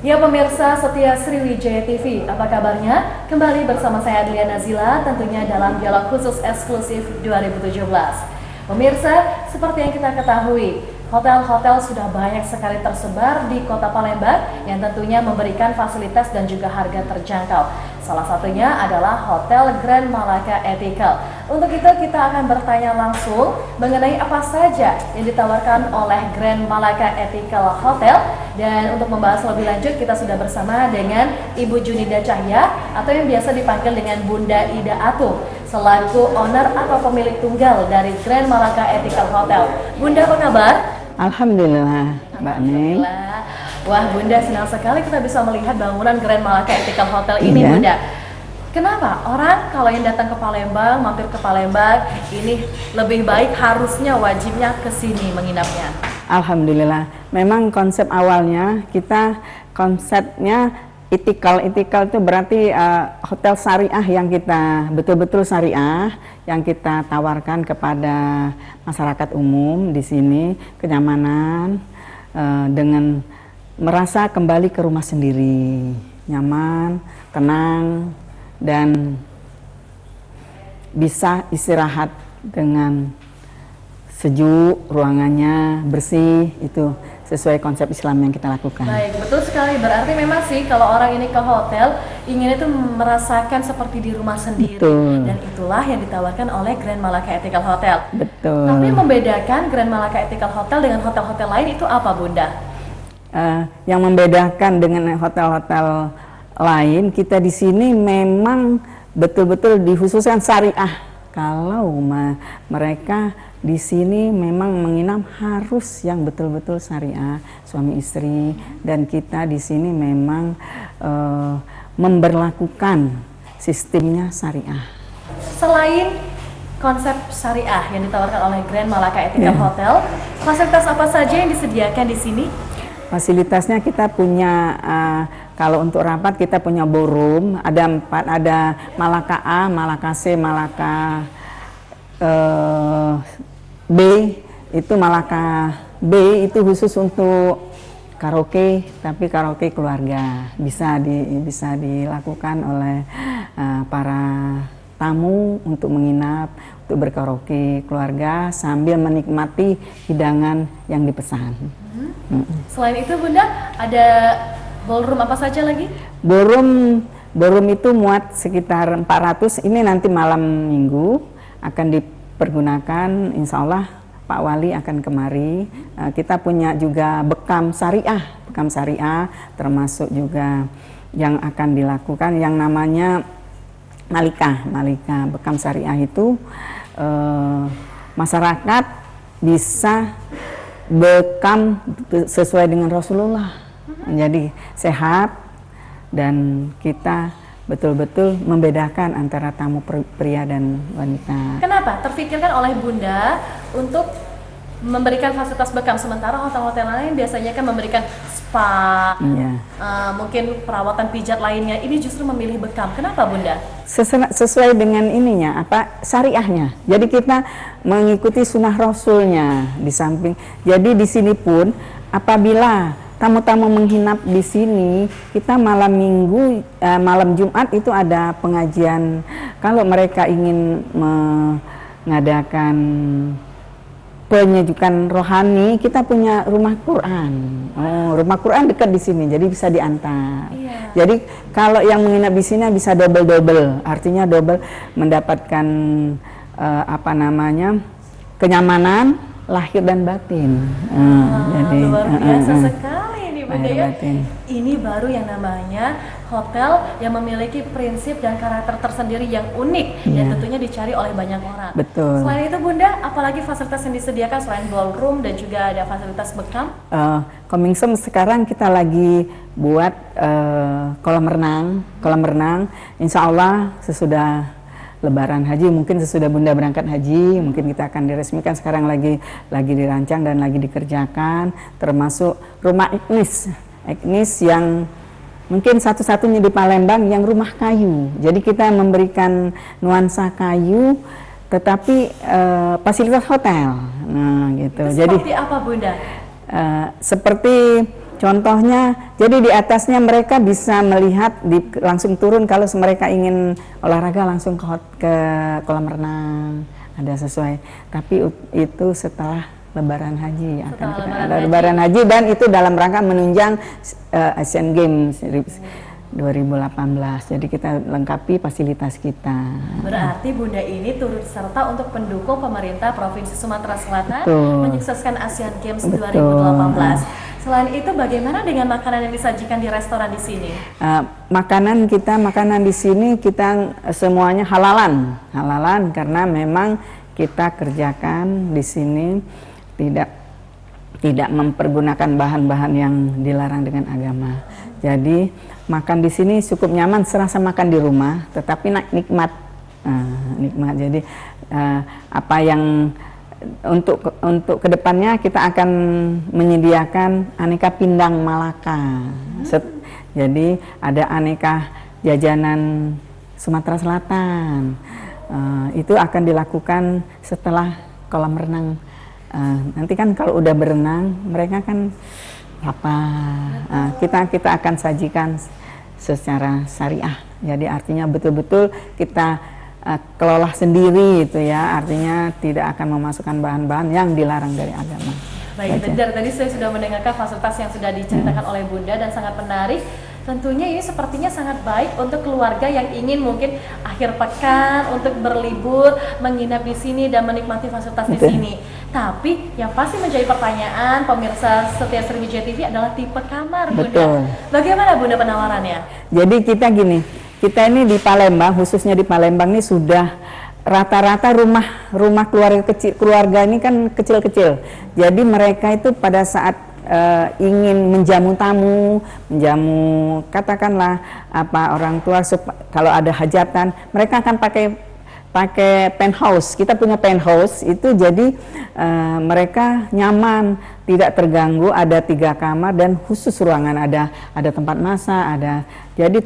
Ya pemirsa setia Sriwijaya TV, apa kabarnya? Kembali bersama saya Adliana Nazila, tentunya dalam dialog khusus eksklusif 2017. Pemirsa, seperti yang kita ketahui, hotel-hotel sudah banyak sekali tersebar di kota Palembang yang tentunya memberikan fasilitas dan juga harga terjangkau. Salah satunya adalah Hotel Grand Malaka Ethical. Untuk itu kita akan bertanya langsung mengenai apa saja yang ditawarkan oleh Grand Malaka Ethical Hotel. Dan untuk membahas lebih lanjut kita sudah bersama dengan Ibu Junida Cahya atau yang biasa dipanggil dengan Bunda Ida Atung selaku owner atau pemilik tunggal dari Grand Malaka Ethical Hotel. Bunda, apa kabar? Alhamdulillah, Mbak Neng. Wah, Bunda, senang sekali kita bisa melihat bangunan Grand Malaka Ethical Hotel ini, Iya. Bunda. Kenapa orang kalau yang datang ke Palembang, mampir ke Palembang, ini lebih baik harusnya wajibnya ke sini menginapnya? Alhamdulillah. Memang konsep awalnya konsepnya Ethical itu berarti hotel syariah yang kita betul-betul syariah yang kita tawarkan kepada masyarakat umum di sini, kenyamanan dengan merasa kembali ke rumah sendiri, nyaman, tenang, dan bisa istirahat dengan sejuk, ruangannya bersih, itu sesuai konsep Islam yang kita lakukan. Baik, betul sekali. Berarti memang sih kalau orang ini ke hotel ingin itu merasakan seperti di rumah sendiri. Betul. Dan itulah yang ditawarkan oleh Grand Malaka Ethical Hotel. Betul. Tapi yang membedakan Grand Malaka Ethical Hotel dengan hotel-hotel lain itu apa, Bunda? Yang membedakan dengan hotel-hotel lain, kita di sini memang betul-betul dikhususkan syariah. Kalau mereka di sini memang menginap harus yang betul-betul syariah, suami istri, dan kita di sini memang memberlakukan sistemnya syariah. Selain konsep syariah yang ditawarkan oleh Grand Malaka Ethical Hotel, fasilitas apa saja yang disediakan di sini? Fasilitasnya kita punya, kalau untuk rapat kita punya ballroom, ada 4, ada Malaka A, Malaka C, Malaka B, itu Malaka B itu khusus untuk karaoke, tapi karaoke keluarga bisa dilakukan oleh para tamu untuk menginap, untuk berkaraoke keluarga sambil menikmati hidangan yang dipesan. Selain itu, Bunda, ada ballroom apa saja lagi? Ballroom itu muat sekitar 400. Ini nanti malam minggu akan dipergunakan, insya Allah Pak Wali akan kemari. Kita punya juga bekam syariah termasuk juga yang akan dilakukan yang namanya Malika bekam syariah itu masyarakat bisa bekam sesuai dengan Rasulullah, menjadi sehat, dan kita betul-betul membedakan antara tamu pria dan wanita. Kenapa terfikirkan oleh Bunda untuk memberikan fasilitas bekam, sementara hotel-hotel lain biasanya kan memberikan spa, mungkin perawatan pijat lainnya, ini justru memilih bekam. Kenapa, Bunda? Sesuai dengan ininya, syariahnya. Jadi kita mengikuti sunnah Rasulnya di samping. Jadi di sini pun apabila tamu-tamu menginap di sini, kita malam minggu, malam Jumat itu ada pengajian. Kalau mereka ingin mengadakan penyejukan rohani, kita punya rumah Quran. Rumah Quran dekat di sini, jadi bisa diantar. Jadi kalau yang menginap di sini bisa double, artinya double mendapatkan kenyamanan lahir dan batin. Jadi luar biasa sekali ini, Bunda ya. Ini baru yang namanya hotel yang memiliki prinsip dan karakter tersendiri yang unik dan tentunya dicari oleh banyak orang. Betul. Selain itu, Bunda, apalagi fasilitas yang disediakan selain ballroom dan juga ada fasilitas bekam? Coming soon sekarang kita lagi buat kolam renang. Insya Allah sesudah Lebaran Haji, mungkin sesudah Bunda berangkat haji, mungkin kita akan diresmikan. Sekarang lagi dirancang dan lagi dikerjakan, termasuk rumah Ignis yang mungkin satu-satunya di Palembang yang rumah kayu. Jadi kita memberikan nuansa kayu, tetapi fasilitas hotel. Nah, gitu. Itu seperti apa, Bunda? Seperti Contohnya, jadi di atasnya mereka bisa melihat langsung turun kalau mereka ingin olahraga langsung ke kolam renang, ada sesuai. Tapi itu setelah Lebaran Haji akan Lebaran Haji, dan itu dalam rangka menunjang Asian Games 2018. Jadi kita lengkapi fasilitas kita. Berarti Bunda ini turut serta untuk pendukung pemerintah Provinsi Sumatera Selatan menyukseskan Asian Games 2018. Selain itu, bagaimana dengan makanan yang disajikan di restoran di sini? Makanan di sini kita semuanya halalan karena memang kita kerjakan di sini tidak mempergunakan bahan-bahan yang dilarang dengan agama. Jadi makan di sini cukup nyaman, serasa makan di rumah, tetapi nikmat. Jadi apa yang untuk kedepannya kita akan menyediakan aneka pindang Malaka. Jadi ada aneka jajanan Sumatera Selatan. Itu akan dilakukan setelah kolam renang. Nanti kan kalau udah berenang mereka kan lapar. Kita akan sajikan secara syariah. Jadi artinya betul-betul kita kelola sendiri itu ya, artinya tidak akan memasukkan bahan-bahan yang dilarang dari agama. Baik, dari tadi saya sudah mendengarkan fasilitas yang sudah diceritakan oleh Bunda dan sangat menarik. Tentunya ini sepertinya sangat baik untuk keluarga yang ingin mungkin akhir pekan untuk berlibur, menginap di sini dan menikmati fasilitas di sini. Tapi yang pasti menjadi pertanyaan pemirsa setia Sriwijaya TV adalah tipe kamar, Bunda. Betul. Bagaimana Bunda penawarannya? Jadi kita ini di Palembang, khususnya di Palembang ini sudah rata-rata rumah keluarga ini kan kecil-kecil. Jadi mereka itu pada saat ingin menjamu tamu, katakanlah orang tua kalau ada hajatan, mereka akan pakai penthouse. Kita punya penthouse itu, jadi mereka nyaman, tidak terganggu, ada 3 kamar dan khusus ruangan, ada tempat masak, jadi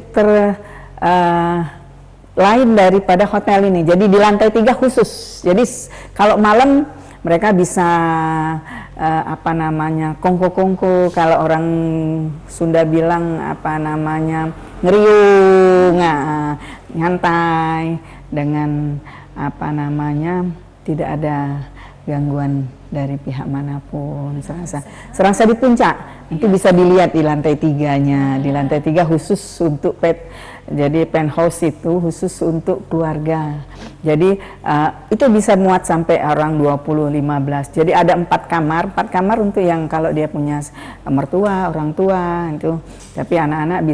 lain daripada hotel ini. Jadi di lantai 3 khusus. Jadi kalau malam mereka bisa kongko-kongko, kalau orang Sunda bilang ngeriung, nyantai dengan tidak ada gangguan dari pihak manapun. Serasa di puncak. Nanti bisa dilihat di lantai 3-nya. Di lantai 3 khusus untuk jadi penthouse itu khusus untuk keluarga. Jadi itu bisa muat sampai orang 20-15. Jadi ada 4 kamar untuk yang kalau dia punya mertua, orang tua itu. Tapi anak-anak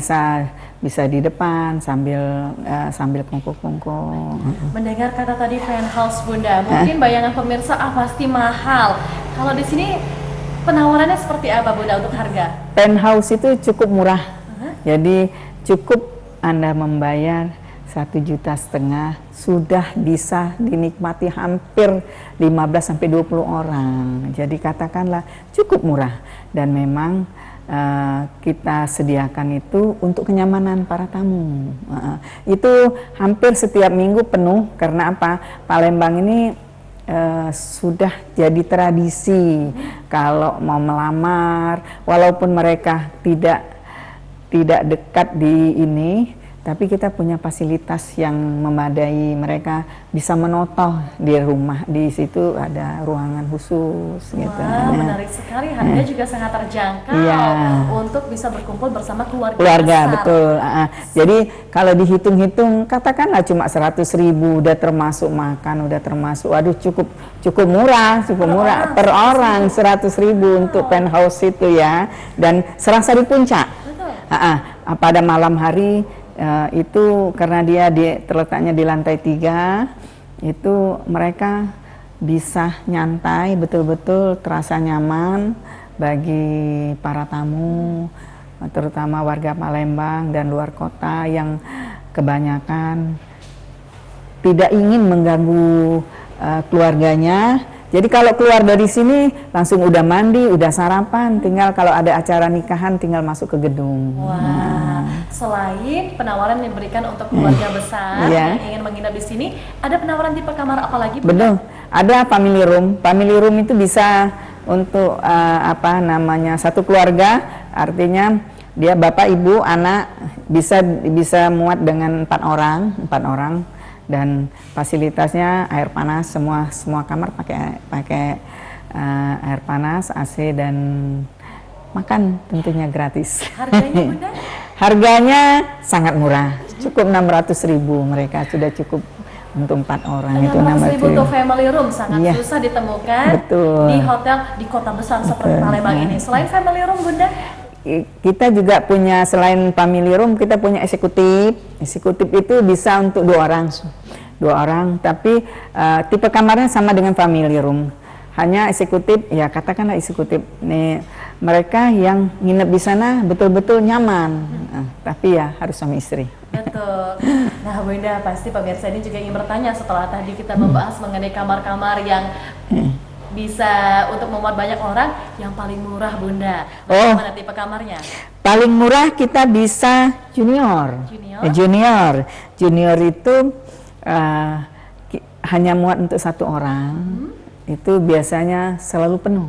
bisa di depan sambil kongko-kongko. Mendengar kata tadi penthouse, Bunda, mungkin bayangan pemirsa pasti mahal. Kalau di sini penawarannya seperti apa, Bunda, untuk harga? Penthouse itu cukup murah. Jadi cukup Anda membayar 1,5 juta sudah bisa dinikmati hampir 15-20 orang. Jadi katakanlah cukup murah, dan memang kita sediakan itu untuk kenyamanan para tamu. Itu hampir setiap minggu penuh, karena Palembang ini sudah jadi tradisi kalau mau melamar, walaupun mereka tidak dekat di ini, tapi kita punya fasilitas yang memadai. Mereka bisa menotoh di rumah, di situ ada ruangan khusus. Wah, menarik sekali. Harganya juga sangat terjangkau untuk bisa berkumpul bersama keluarga besar. Betul. Jadi kalau dihitung-hitung, katakanlah cuma 100.000 udah termasuk makan, udah termasuk, waduh cukup murah per orang 100.000 untuk penthouse itu ya, dan serasa di puncak. Pada malam hari itu karena dia terletaknya di lantai 3, itu mereka bisa nyantai, betul-betul terasa nyaman bagi para tamu, terutama warga Palembang dan luar kota yang kebanyakan tidak ingin mengganggu keluarganya. Jadi kalau keluar dari sini langsung udah mandi, udah sarapan, tinggal kalau ada acara nikahan tinggal masuk ke gedung. Wah, selain penawaran yang diberikan untuk keluarga besar yang ingin menginap di sini, ada penawaran tipe kamar apa lagi, Bu? Betul, ada family room. Family room itu bisa untuk satu keluarga Artinya dia bapak, ibu, anak bisa muat dengan 4 orang dan fasilitasnya air panas, semua kamar pakai air panas, AC dan makan tentunya gratis. Harganya Bunda? Harganya sangat murah, cukup 600.000, mereka sudah cukup untuk 4 orang. 600.000 untuk family room sangat susah ditemukan. Betul. Di hotel di kota besar seperti Palembang ini. Selain family room Bunda, kita juga punya, selain family room kita punya eksekutif. Eksekutif itu bisa untuk 2 orang, tapi tipe kamarnya sama dengan family room. Hanya eksekutif, ya katakanlah eksekutif nih, mereka yang nginep di sana betul-betul nyaman, tapi ya harus suami istri. Betul. Nah Bunda, pasti pemirsa ini juga ingin bertanya setelah tadi kita membahas mengenai kamar-kamar yang bisa untuk memuat banyak orang, yang paling murah Bunda, bagaimana tipe kamarnya? Paling murah kita bisa junior. Junior itu hanya muat untuk 1 orang. Itu biasanya selalu penuh.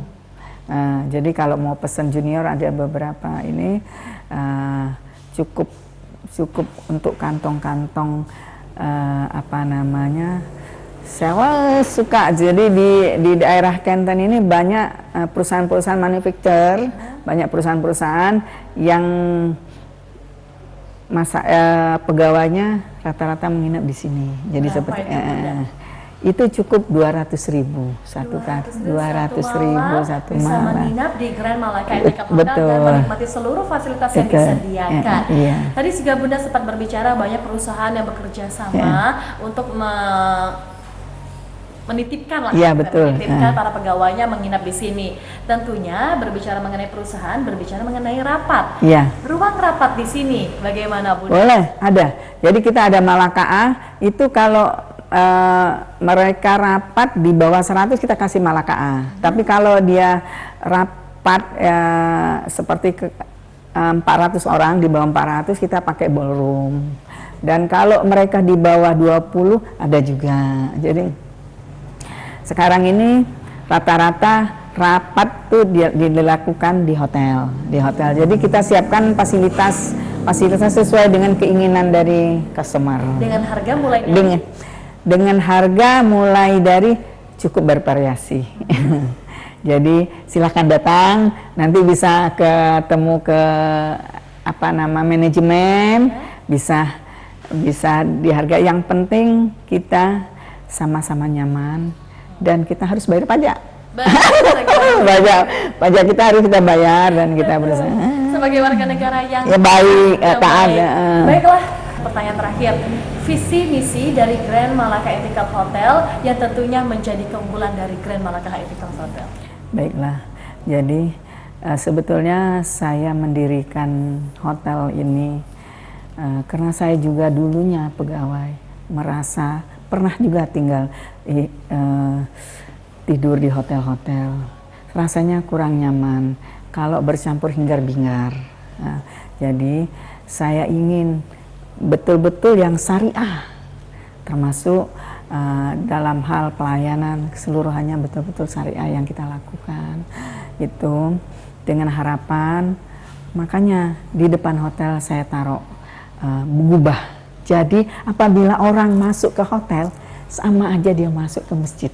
Jadi kalau mau pesan junior ada beberapa ini cukup untuk kantong-kantong sewa suka. Jadi di daerah Kenten ini banyak perusahaan-perusahaan manufaktur, banyak perusahaan-perusahaan yang pegawainya rata-rata menginap di sini. Jadi seperti itu cukup 200.000 satu bisa malam. menginap di Grand Malaka Ethical Hotel dan menikmati seluruh fasilitas yang disediakan. Tadi juga Bunda sempat berbicara banyak perusahaan yang bekerja sama untuk menitipkan para pegawainya menginap di sini. Tentunya berbicara mengenai perusahaan, berbicara mengenai rapat. Ruang rapat di sini bagaimana Bunda? Boleh, ada. Jadi kita ada Malakaa, itu kalau mereka rapat di bawah 100 kita kasih Malakaa. Tapi kalau dia rapat seperti 400 orang, di bawah 400 kita pakai ballroom. Dan kalau mereka di bawah 20 ada juga. Jadi sekarang ini rata-rata rapat tuh dilakukan di hotel. Jadi kita siapkan fasilitas sesuai dengan keinginan dari customer. Dengan harga mulai dengan harga mulai dari cukup bervariasi. Jadi silakan datang, nanti bisa ketemu ke manajemen, bisa di harga. Yang penting kita sama-sama nyaman dan kita harus bayar pajak. Pajak kita harus kita bayar dan kita berusaha sebagai warga negara yang baik, taat. Baiklah, pertanyaan terakhir, visi misi dari Grand Malaka Ethical Hotel yang tentunya menjadi keunggulan dari Grand Malaka Ethical Hotel. Baiklah, jadi sebetulnya saya mendirikan hotel ini karena saya juga dulunya pegawai, merasa pernah juga tinggal tidur di hotel-hotel, rasanya kurang nyaman kalau bercampur hingar-bingar. Jadi saya ingin betul-betul yang syariah, termasuk dalam hal pelayanan keseluruhannya betul-betul syariah yang kita lakukan. Itu dengan harapan, makanya di depan hotel saya taruh gubah. Jadi apabila orang masuk ke hotel, sama aja dia masuk ke masjid.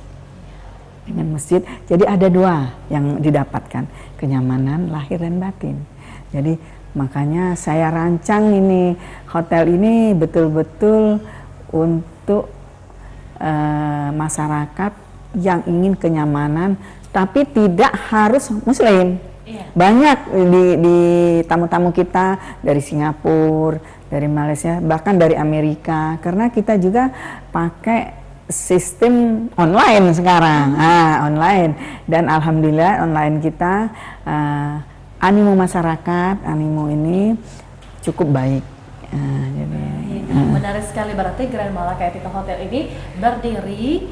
Dengan masjid, jadi ada 2 yang didapatkan, kenyamanan lahir dan batin. Jadi makanya saya rancang ini hotel ini betul-betul untuk masyarakat yang ingin kenyamanan, tapi tidak harus Muslim. Banyak di tamu-tamu kita dari Singapura, dari Malaysia, bahkan dari Amerika, karena kita juga pakai sistem online sekarang, online, dan alhamdulillah online kita animo masyarakat, animo ini cukup baik. Menarik sekali, berarti Grand Malaka Ethical Hotel ini berdiri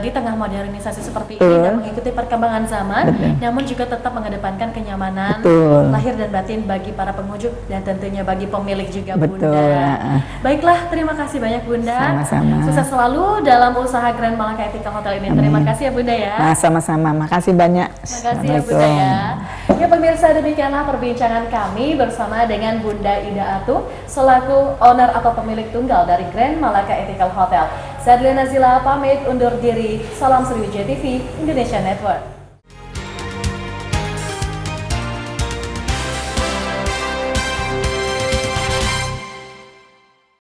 di tengah modernisasi seperti ini Betul. dan mengikuti perkembangan zaman, Betul. namun juga tetap mengedepankan kenyamanan Betul. lahir dan batin bagi para pengunjung dan tentunya bagi pemilik juga Betul, Bunda. Baiklah, terima kasih banyak Bunda. Sama-sama. Sukses selalu dalam usaha Grand Malaka Ethical Hotel ini. Terima kasih ya Bunda ya. Nah, sama-sama. Makasih banyak. Terima kasih ya Bunda ya. Ya pemirsa, demikianlah perbincangan kami bersama dengan Bunda Ida Atung selaku owner atau pemilik tunggal dari Grand Malaka Ethical Hotel. Saya Adliana Nazila pamit undur diri. Salam Sriwijaya TV Indonesia Network.